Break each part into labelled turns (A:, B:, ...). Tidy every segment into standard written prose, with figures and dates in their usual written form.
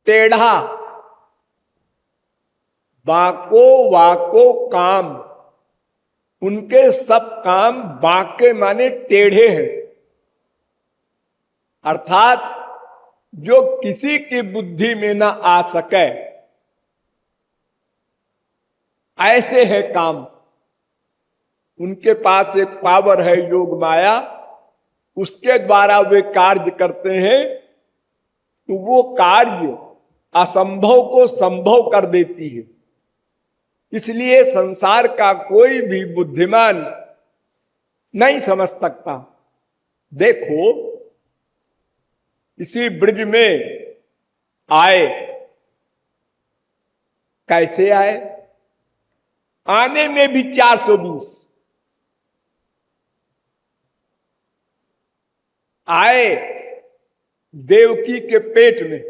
A: टेढ़ा, बाको वाको काम, उनके सब काम बाके माने टेढ़े हैं। अर्थात जो किसी की बुद्धि में ना आ सके ऐसे है काम। उनके पास एक पावर है योग माया, उसके द्वारा वे कार्य करते हैं, तो वो कार्य असंभव को संभव कर देती है। इसलिए संसार का कोई भी बुद्धिमान नहीं समझ सकता। देखो, इसी ब्रिज में आए, कैसे आए? आने में भी 420 आए देवकी के पेट में,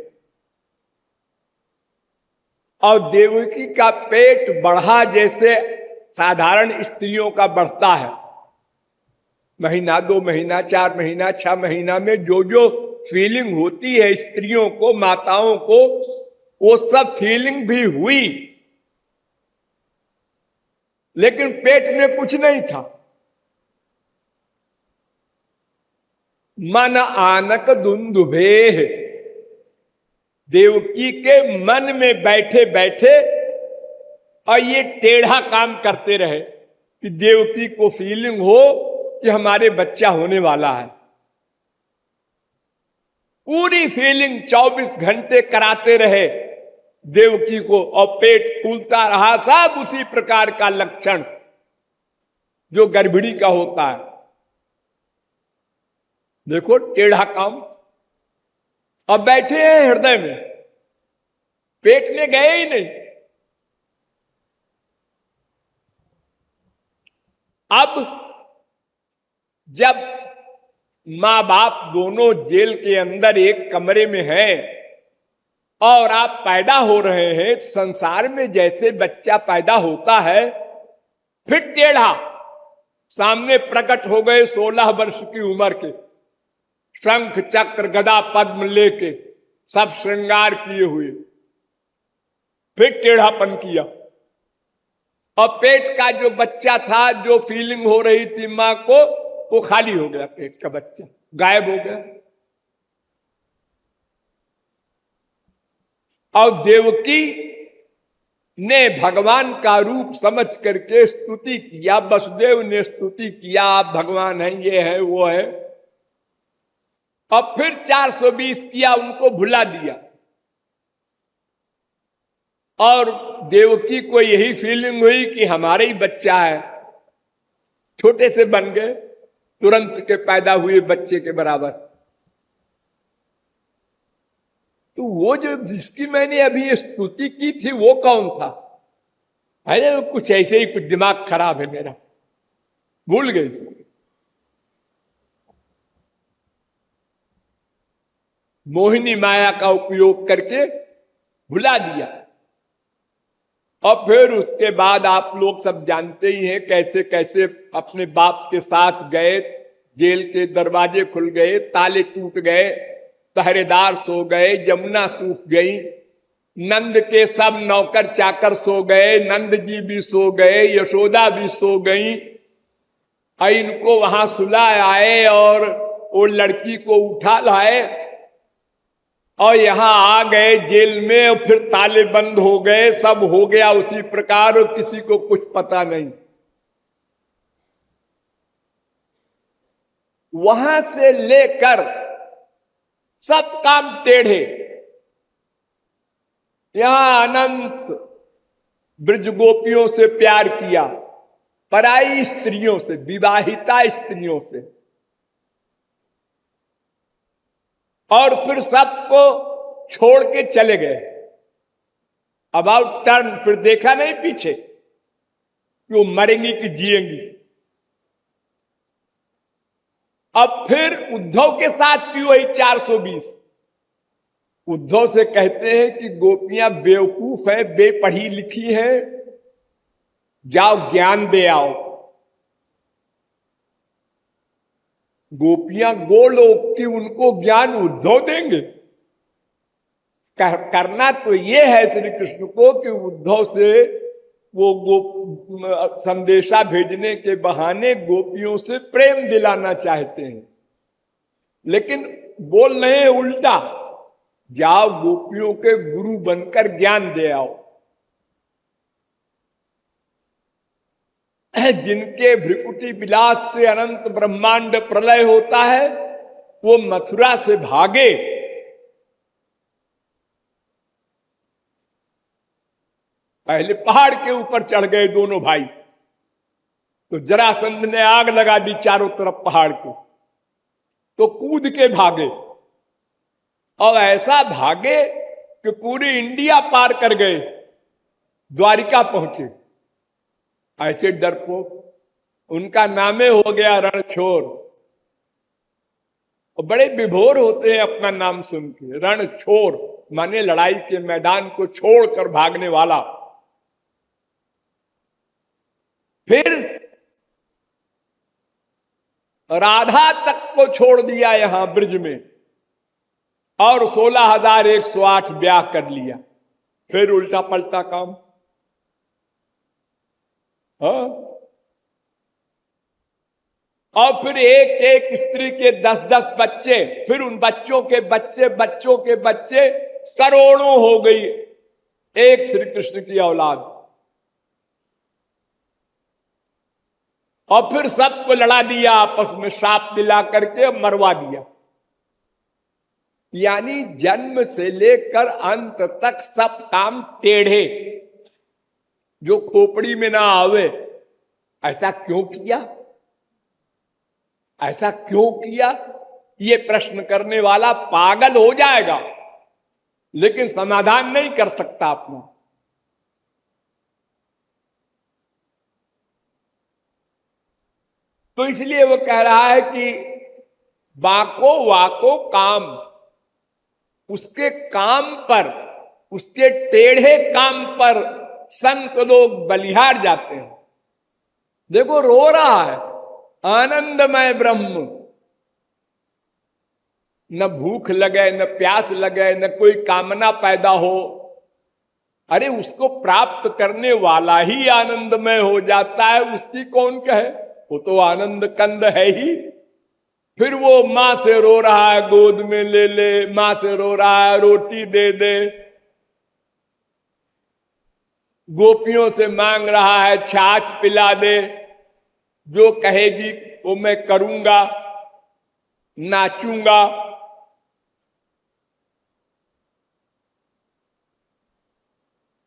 A: और देवकी का पेट बढ़ा जैसे साधारण स्त्रियों का बढ़ता है। महीना, 2 महीना, 4 महीना, 6 महीना में जो जो फीलिंग होती है स्त्रियों को, माताओं को, वो सब फीलिंग भी हुई, लेकिन पेट में कुछ नहीं था। मन आनक दुंदुभेह, देवकी के मन में बैठे बैठे और ये टेढ़ा काम करते रहे कि देवकी को फीलिंग हो कि हमारे बच्चा होने वाला है। पूरी फीलिंग 24 घंटे कराते रहे देवकी को, और पेट फूलता रहा। सब उसी प्रकार का लक्षण जो गर्भिणी का होता है। देखो, टेढ़ा काम। अब बैठे हैं हृदय में, पेट में गए ही नहीं। अब जब मां बाप दोनों जेल के अंदर एक कमरे में हैं और आप पैदा हो रहे हैं, संसार में जैसे बच्चा पैदा होता है, फिर टेढ़ा सामने प्रकट हो गए 16 वर्ष की उम्र के, शंख चक्र गदा पद्म लेके, सब श्रृंगार किए हुए। फिर टेढ़ापन किया, और पेट का जो बच्चा था, जो फीलिंग हो रही थी मां को, वो खाली हो गया। पेट का बच्चा गायब हो गया। और देवकी ने भगवान का रूप समझ करके स्तुति किया। वसुदेव ने स्तुति किया, आप भगवान हैं, ये है वो है। और फिर 420 किया, उनको भुला दिया। और देवकी को यही फीलिंग हुई कि हमारे ही बच्चा है। छोटे से बन गए, तुरंत के पैदा हुए बच्चे के बराबर। तो वो जो जिसकी मैंने अभी स्तुति की थी, वो कौन था? अरे कुछ ऐसे ही, कुछ दिमाग खराब है मेरा, भूल गई। मोहिनी माया का उपयोग करके भुला दिया। और फिर उसके बाद आप लोग सब जानते ही हैं कैसे कैसे अपने बाप के साथ गए। जेल के दरवाजे खुल गए, ताले टूट गए, पहरेदार सो गए, जमुना सूख गई, नंद के सब नौकर चाकर सो गए, नंद जी भी सो गए, यशोदा भी सो गई। और इनको वहां सुला आए और वो लड़की को उठा लाए और यहां आ गए जेल में, और फिर ताले बंद हो गए। सब हो गया उसी प्रकार, और किसी को कुछ पता नहीं। वहां से लेकर सब काम टेढ़े। यहां अनंत ब्रज गोपियों से प्यार किया, पराई स्त्रियों से, विवाहिता स्त्रियों से, और फिर सबको छोड़ के चले गए। अबाउट टर्न, फिर देखा नहीं पीछे कि वो मरेंगी कि जिएंगी। अब फिर उद्धव के साथ भी वही 420। उद्धव से कहते हैं कि गोपियां बेवकूफ है, बेपढ़ी लिखी है, जाओ ज्ञान दे आओ। गोपियां गोलोक की, उनको ज्ञान उद्धव देंगे? करना तो ये है श्री कृष्ण को कि उद्धव से वो संदेशा भेजने के बहाने गोपियों से प्रेम दिलाना चाहते हैं, लेकिन बोल रहे हैं उल्टा, जाओ गोपियों के गुरु बनकर ज्ञान दे आओ। जिनके भ्रिकुटी विलास से अनंत ब्रह्मांड प्रलय होता है, वो मथुरा से भागे। पहले पहाड़ के ऊपर चढ़ गए दोनों भाई, तो जरासंध ने आग लगा दी चारों तरफ पहाड़ को, तो कूद के भागे और ऐसा भागे कि पूरी इंडिया पार कर गए, द्वारिका पहुंचे। ऐसे डरपोक, उनका नामे हो गया रणछोर। और बड़े विभोर होते हैं अपना नाम सुन के, रणछोर माने लड़ाई के मैदान को छोड़कर भागने वाला। फिर राधा तक को छोड़ दिया यहां ब्रिज में, और 16,108 ब्याह कर लिया। फिर उल्टा पलटा काम। हाँ, और फिर एक एक स्त्री के 10-10 बच्चे, फिर उन बच्चों के बच्चे, बच्चों के बच्चे, करोड़ों हो गई एक श्री कृष्ण की औलाद। और फिर सबको लड़ा दिया आपस में, शाप दिला करके मरवा दिया। यानी जन्म से लेकर अंत तक सब काम टेढ़े, जो खोपड़ी में ना आवे। ऐसा क्यों किया, ऐसा क्यों किया, ये प्रश्न करने वाला पागल हो जाएगा, लेकिन समाधान नहीं कर सकता अपना। तो इसलिए वो कह रहा है कि बाको वाको काम, उसके काम पर, उसके टेढ़े काम पर संत लोग बलिहार जाते हैं। देखो रो रहा है, आनंदमय ब्रह्म, न भूख लगे, न प्यास लगे, न कोई कामना पैदा हो। अरे उसको प्राप्त करने वाला ही आनंदमय हो जाता है, उसकी कौन कहे, वो तो आनंद कंद है ही। फिर वो मां से रो रहा है, गोद में ले ले, मां से रो रहा है, रोटी दे दे, गोपियों से मांग रहा है छाछ पिला दे, जो कहेगी वो मैं करूंगा, नाचूंगा।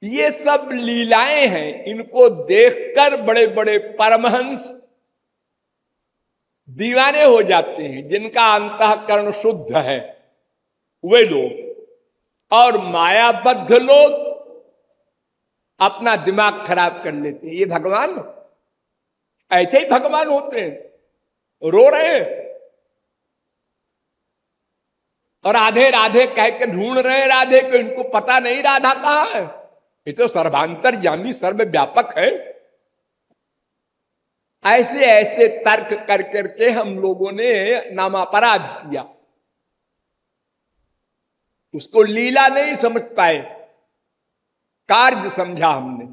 A: ये सब लीलाएं हैं, इनको देखकर बड़े बड़े परमहंस दीवाने हो जाते हैं, जिनका अंतःकरण शुद्ध है वे लोग। और मायाबद्ध लोग अपना दिमाग खराब कर लेते हैं। ये भगवान ऐसे ही भगवान होते हैं, रो रहे हैं और राधे राधे कह के ढूंढ रहे हैं राधे को, इनको पता नहीं राधा कहां है। ये तो सर्वांतरयामी सर्वव्यापक है। ऐसे ऐसे तर्क कर करके हम लोगों ने नामापराध किया, उसको लीला नहीं समझ पाए, कार्य समझा हमने।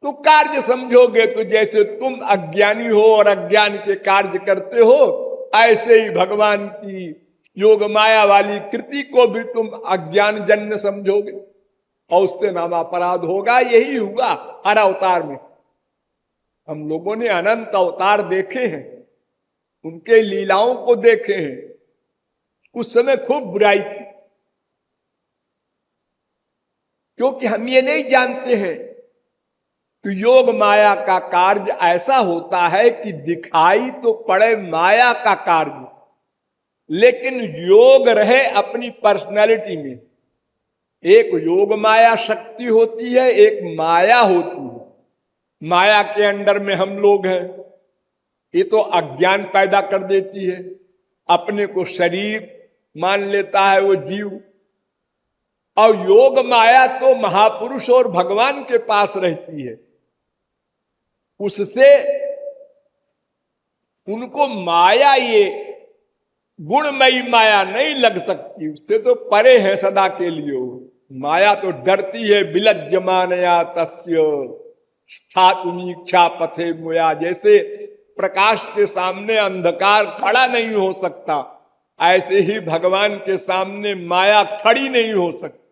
A: तो कार्य समझोगे तो जैसे तुम अज्ञानी हो और अज्ञान के कार्य करते हो, ऐसे ही भगवान की योग माया वाली कृति को भी तुम अज्ञान जन्य समझोगे और उससे नामापराध होगा। यही हुआ हर अवतार में। हम लोगों ने अनंत अवतार देखे हैं, उनके लीलाओं को देखे हैं। उस समय खूब बुराई की, क्योंकि हम ये नहीं जानते हैं कि योग माया का कार्य ऐसा होता है कि दिखाई तो पड़े माया का कार्य, लेकिन योग रहे अपनी पर्सनैलिटी में। एक योग माया शक्ति होती है, एक माया होती है। माया के अंडर में हम लोग हैं। ये तो अज्ञान पैदा कर देती है, अपने को शरीर मान लेता है वो जीव। और योग माया तो महापुरुष और भगवान के पास रहती है, उससे उनको माया ये गुणमयी माया नहीं लग सकती, उससे तो परे है सदा के लिए। माया तो डरती है, विलज्जमानया तस्य स्थातुमीक्षा पथे मुया। जैसे प्रकाश के सामने अंधकार खड़ा नहीं हो सकता, ऐसे ही भगवान के सामने माया खड़ी नहीं हो सकती।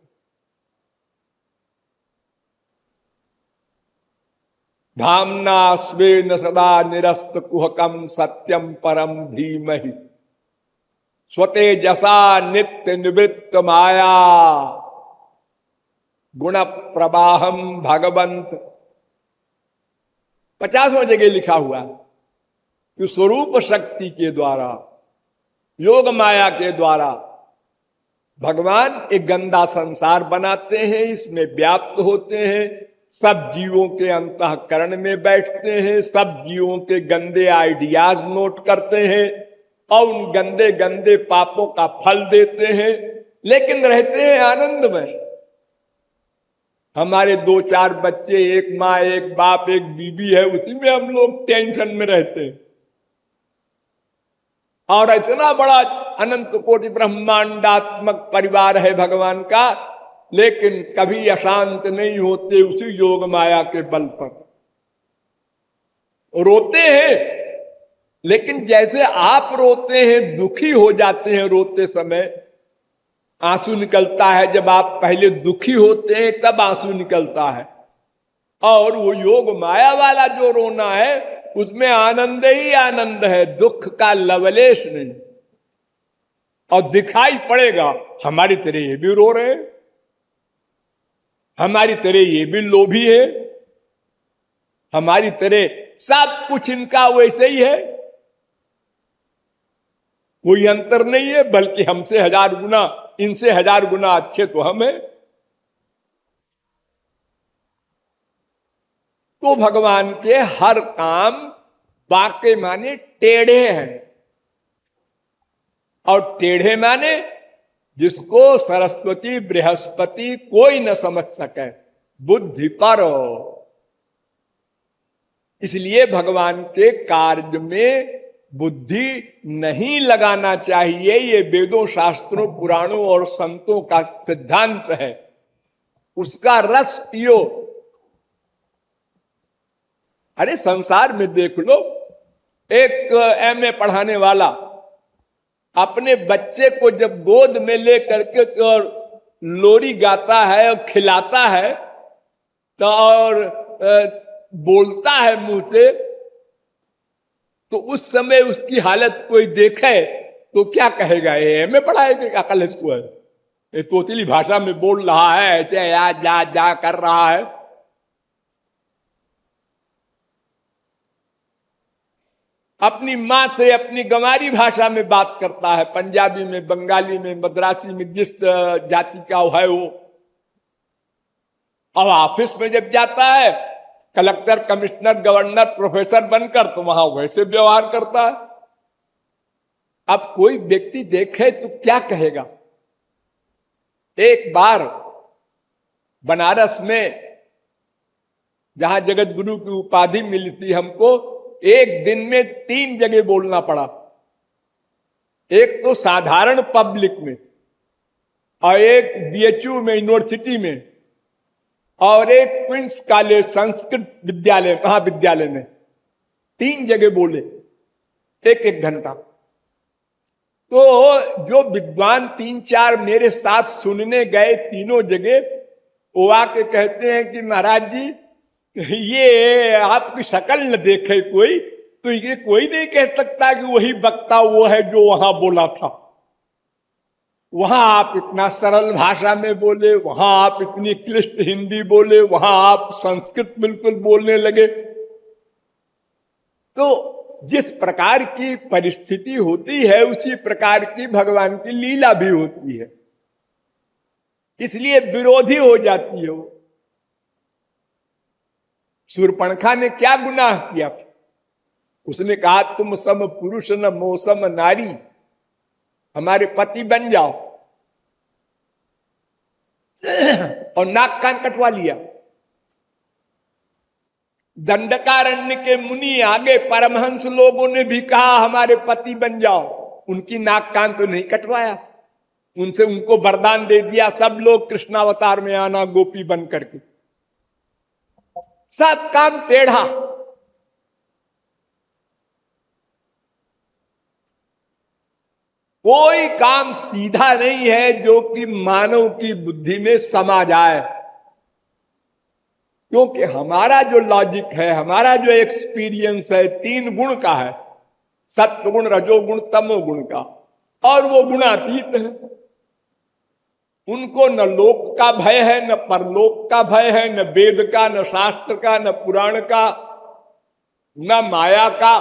A: धामना स्वेन सदा निरस्त कुहकम सत्यम परम धीमहि स्वतेजसा नित्य निवृत्त माया गुण प्रवाहम भगवंत। 50वां जगह लिखा हुआ कि स्वरूप शक्ति के द्वारा, योग माया के द्वारा भगवान एक गंदा संसार बनाते हैं, इसमें व्याप्त होते हैं, सब जीवों के अंतःकरण में बैठते हैं, सब जीवों के गंदे आइडियाज नोट करते हैं और उन गंदे गंदे पापों का फल देते हैं, लेकिन रहते हैं आनंद में। हमारे 2-4 बच्चे, एक माँ, एक बाप, एक बीबी है, उसी में हम लोग टेंशन में रहते हैं। और इतना बड़ा अनंत कोटि ब्रह्मांडात्मक परिवार है भगवान का, लेकिन कभी अशांत नहीं होते उसी योग माया के बल पर। रोते हैं, लेकिन जैसे आप रोते हैं, दुखी हो जाते हैं रोते समय, आंसू निकलता है। जब आप पहले दुखी होते हैं तब आंसू निकलता है, और वो योग माया वाला जो रोना है उसमें आनंद ही आनंद है, दुख का लवलेश नहीं। और दिखाई पड़ेगा हमारी तरह ये भी रो रहे हैं, हमारी तरह ये भी लोभी है, हमारी तरह सब कुछ इनका वैसे ही है, कोई अंतर नहीं है, बल्कि हमसे 1000 गुना, इनसे 1000 गुना अच्छे तो हम हैं। तो भगवान के हर काम वाकई माने टेढ़े हैं, और टेढ़े माने जिसको सरस्वती बृहस्पति कोई न समझ सके, बुद्धि पर। इसलिए भगवान के कार्य में बुद्धि नहीं लगाना चाहिए, ये वेदों, शास्त्रों, पुराणों और संतों का सिद्धांत है। उसका रस पियो। अरे संसार में देख लो, एक एमए पढ़ाने वाला अपने बच्चे को जब गोद में ले करके और लोरी गाता है और खिलाता है तो और बोलता है मुंह से, तो उस समय उसकी हालत कोई देखे तो क्या कहेगा, ये एमए पढ़ाएगा, क्या अकल इसको है, ये तोतली भाषा में बोल रहा है, ऐसे या जा जा कर रहा है। अपनी मां से अपनी गंवारी भाषा में बात करता है, पंजाबी में, बंगाली में, मद्रासी में, जिस जाति का है वो। अब ऑफिस में जब जाता है कलेक्टर, कमिश्नर, गवर्नर, प्रोफेसर बनकर, तो वहां वैसे व्यवहार करता है। अब कोई व्यक्ति देखे तो क्या कहेगा। एक बार बनारस में, जहां जगत गुरु की उपाधि मिली थी हमको, एक दिन में 3 जगह बोलना पड़ा। एक तो साधारण पब्लिक में, और एक बीएचयू में, यूनिवर्सिटी में, और एक क्वींस कॉलेज संस्कृत विद्यालय, महाविद्यालय में। 3 जगह बोले, 1-1 घंटा। तो जो विद्वान 3-4 मेरे साथ सुनने गए तीनों जगह, वो आके कहते हैं कि महाराज जी, ये आपकी शक्ल न देखे कोई तो ये कोई नहीं कह सकता कि वही वक्ता वो है जो वहां बोला था। वहां आप इतना सरल भाषा में बोले, वहां आप इतनी क्लिष्ट हिंदी बोले, वहां आप संस्कृत बिल्कुल बोलने लगे। तो जिस प्रकार की परिस्थिति होती है उसी प्रकार की भगवान की लीला भी होती है, इसलिए विरोधी हो जाती है वो। शूर्पणखा ने क्या गुनाह किया था? उसने कहा तुम सम पुरुष न मौसम नारी, हमारे पति बन जाओ, और नाक कान कटवा लिया। दंडकारण्य के मुनि आगे परमहंस लोगों ने भी कहा हमारे पति बन जाओ, उनकी नाक कान तो नहीं कटवाया, उनसे उनको वरदान दे दिया सब लोग कृष्णावतार में आना गोपी बन करके। सब काम टेढ़ा। कोई काम सीधा नहीं है जो कि मानव की बुद्धि में समा जाए, क्योंकि हमारा जो लॉजिक है, हमारा जो एक्सपीरियंस है, 3 गुण का है, सत्वगुण, रजोगुण, तमोगुण का, और वो गुणातीत है। उनको न लोक का भय है, न परलोक का भय है, न वेद का, न शास्त्र का, न पुराण का, न माया का,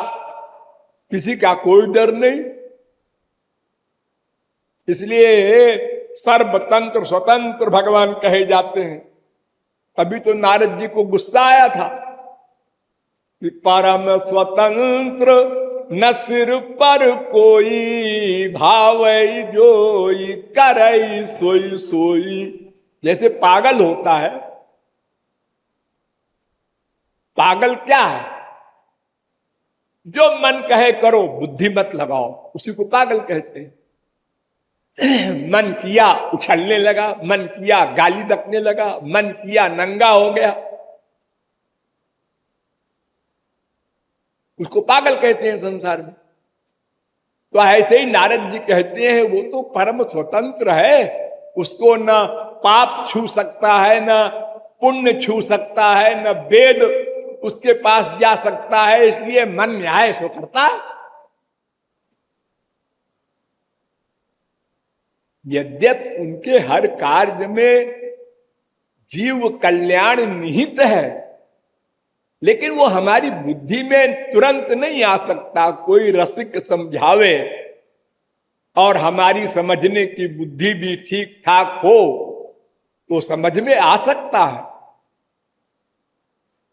A: किसी का कोई डर नहीं। इसलिए सर्वतंत्र स्वतंत्र भगवान कहे जाते हैं। अभी तो नारद जी को गुस्सा आया था कि परम स्वतंत्र न सिर पर कोई, भावई जोई करई सोई सोई। जैसे पागल होता है, पागल क्या है? जो मन कहे करो, बुद्धि मत लगाओ, उसी को पागल कहते हैं। मन किया उछलने लगा, मन किया गाली बकने लगा, मन किया नंगा हो गया, उसको पागल कहते हैं संसार में। तो ऐसे ही नारद जी कहते हैं वो तो परम स्वतंत्र है, उसको न पाप छू सकता है, न पुण्य छू सकता है, न वेद उसके पास जा सकता है, इसलिए मन न्याय सो करता है। यद्यपि उनके हर कार्य में जीव कल्याण निहित है, लेकिन वो हमारी बुद्धि में तुरंत नहीं आ सकता। कोई रसिक समझावे और हमारी समझने की बुद्धि भी ठीक ठाक हो तो समझ में आ सकता है,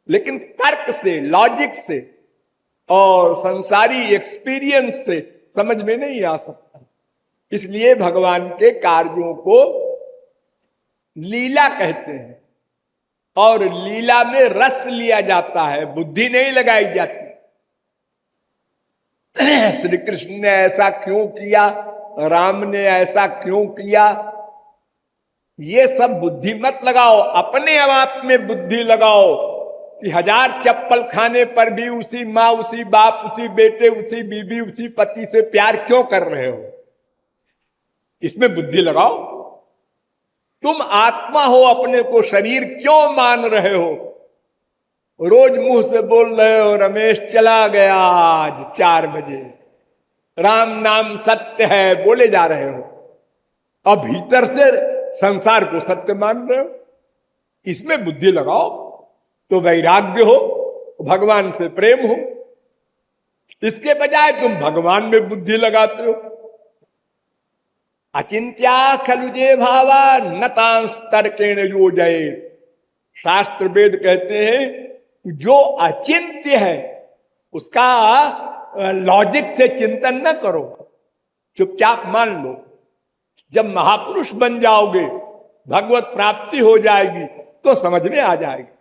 A: लेकिन तर्क से, लॉजिक से और संसारी एक्सपीरियंस से समझ में नहीं आ सकता। इसलिए भगवान के कार्यों को लीला कहते हैं, और लीला में रस लिया जाता है, बुद्धि नहीं लगाई जाती। श्री कृष्ण ने ऐसा क्यों किया, राम ने ऐसा क्यों किया, ये सब बुद्धि मत लगाओ, अपने आप में बुद्धि लगाओ कि 1000 चप्पल खाने पर भी उसी माँ, उसी बाप, उसी बेटे, उसी बीबी, उसी पति से प्यार क्यों कर रहे हो, इसमें बुद्धि लगाओ। तुम आत्मा हो, अपने को शरीर क्यों मान रहे हो? रोज मुंह से बोल रहे हो रमेश चला गया आज 4 बजे, राम नाम सत्य है बोले जा रहे हो, अब भीतर से संसार को सत्य मान रहे हो। इसमें बुद्धि लगाओ तो वैराग्य हो, भगवान से प्रेम हो। इसके बजाय तुम भगवान में बुद्धि लगाते हो। अचिंत्या खलुजे भावा नतांस तर्केण योजये। शास्त्र वेद कहते हैं जो अचिंत्य है उसका लॉजिक से चिंतन न करो, चुपचाप मान लो। जब महापुरुष बन जाओगे, भगवत प्राप्ति हो जाएगी तो समझ में आ जाएगी।